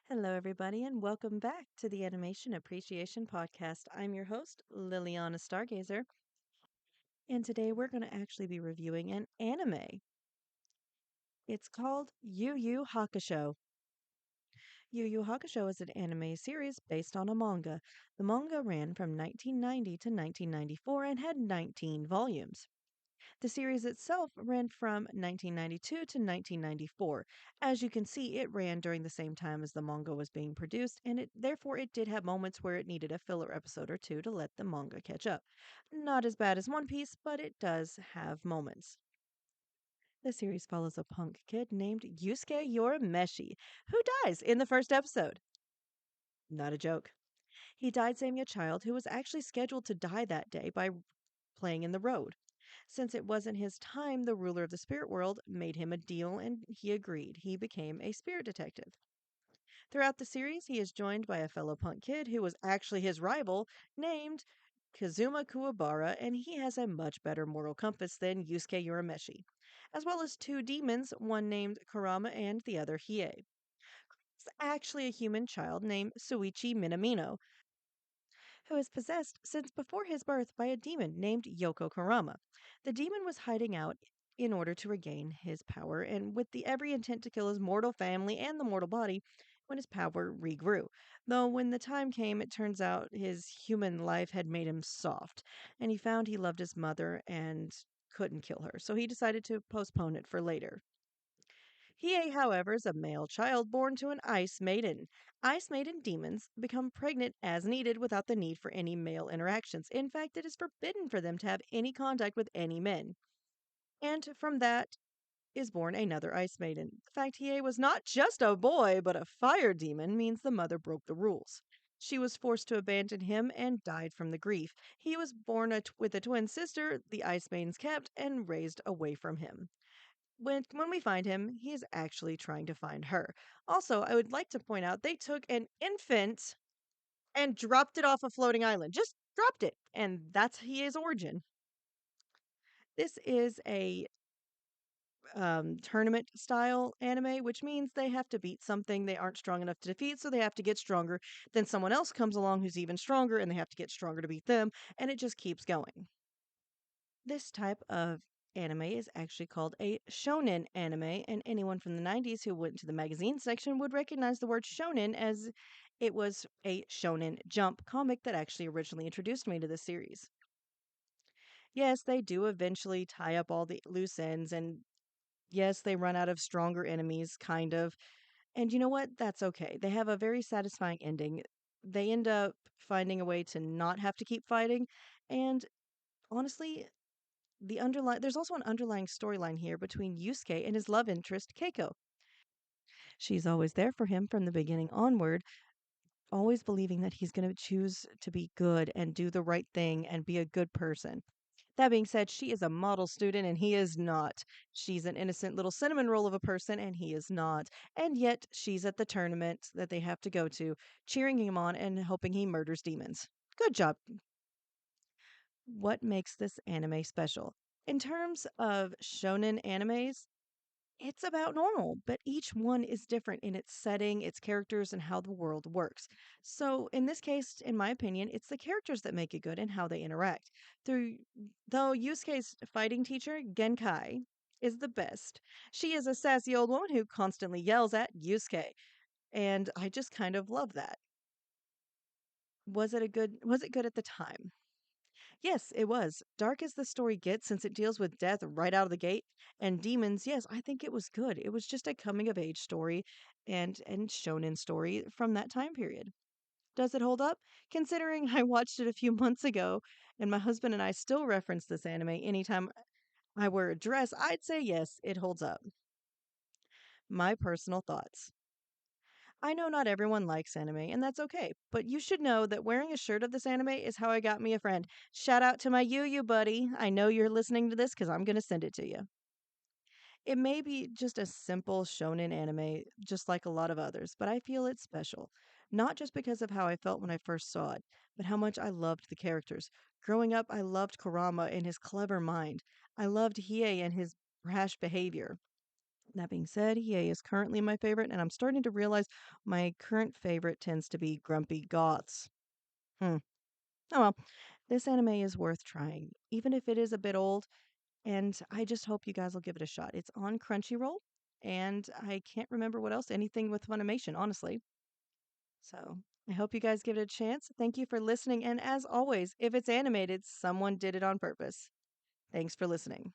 Hello, everybody, and welcome back to the Animation Appreciation Podcast. I'm your host, Liliana Stargazer, and today we're going to actually be reviewing an anime. It's called Yu Yu Hakusho. Yu Yu Hakusho is an anime series based on a manga. The manga ran from 1990 to 1994 and had 19 volumes. The series itself ran from 1992 to 1994. As you can see, it ran during the same time as the manga was being produced, and it did have moments where it needed a filler episode or two to let the manga catch up. Not as bad as One Piece, but it does have moments. The series follows a punk kid named Yusuke Urameshi, who dies in the first episode. Not a joke. He died saving a child who was actually scheduled to die that day by playing in the road. Since it wasn't his time, the ruler of the spirit world made him a deal and he agreed. He became a spirit detective. Throughout the series, he is joined by a fellow punk kid who was actually his rival named Kazuma Kuwabara, and he has a much better moral compass than Yusuke Urameshi, as well as two demons, one named Karama and the other Hiei. It's actually a human child named Suichi Minamino, who is possessed since before his birth by a demon named Yoko Karama. The demon was hiding out in order to regain his power, and with the every intent to kill his mortal family and the mortal body when his power regrew. Though when the time came, it turns out his human life had made him soft, and he found he loved his mother and couldn't kill her, so he decided to postpone it for later. Hiei, however, is a male child born to an ice maiden. Ice maiden demons become pregnant as needed without the need for any male interactions. In fact, it is forbidden for them to have any contact with any men. And from that is born another ice maiden. The fact Hiei was not just a boy, but a fire demon means the mother broke the rules. She was forced to abandon him and died from the grief. He was born with a twin sister the ice maidens kept and raised away from him. When we find him, he is actually trying to find her. Also, I would like to point out they took an infant and dropped it off a floating island. Just dropped it, and that's his origin. This is a tournament style anime, which means they have to beat something they aren't strong enough to defeat, so they have to get stronger. Then someone else comes along who's even stronger, and they have to get stronger to beat them, and it just keeps going. This type of anime is actually called a shonen anime, and anyone from the 90s who went to the magazine section would recognize the word shonen as it was a shonen jump comic that actually originally introduced me to the series. Yes, they do eventually tie up all the loose ends, and yes, they run out of stronger enemies, kind of. And you know what? That's okay. They have a very satisfying ending. They end up finding a way to not have to keep fighting, and honestly, there's also an underlying storyline here between Yusuke and his love interest Keiko. She's always there for him from the beginning onward, always believing that he's going to choose to be good and do the right thing and be a good person. That being said, she is a model student and he is not. She's an innocent little cinnamon roll of a person and he is not. And yet she's at the tournament that they have to go to, cheering him on and hoping he murders demons. Good job. What makes this anime special? In terms of shonen animes, it's about normal, but each one is different in its setting, its characters, and how the world works. So, in this case, in my opinion, it's the characters that make it good and how they interact. Through though Yusuke's fighting teacher, Genkai, is the best. She is a sassy old woman who constantly yells at Yusuke, and I just kind of love that. Was it good at the time? Yes, it was. Dark as the story gets since it deals with death right out of the gate and demons, yes, I think it was good. It was just a coming of age story and shonen story from that time period. Does it hold up? Considering I watched it a few months ago and my husband and I still reference this anime anytime I wear a dress, I'd say yes, it holds up. My personal thoughts. I know not everyone likes anime, and that's okay, but you should know that wearing a shirt of this anime is how I got me a friend. Shout out to my Yu Yu buddy. I know you're listening to this because I'm going to send it to you. It may be just a simple shonen anime, just like a lot of others, but I feel it's special. Not just because of how I felt when I first saw it, but how much I loved the characters. Growing up, I loved Kurama and his clever mind. I loved Hiei and his brash behavior. That being said, EA is currently my favorite, and I'm starting to realize my current favorite tends to be Grumpy Goths. Hmm. Oh well, this anime is worth trying, even if it is a bit old, and I just hope you guys will give it a shot. It's on Crunchyroll, and I can't remember what else, anything with Funimation, honestly. So I hope you guys give it a chance. Thank you for listening, and as always, if it's animated, someone did it on purpose. Thanks for listening.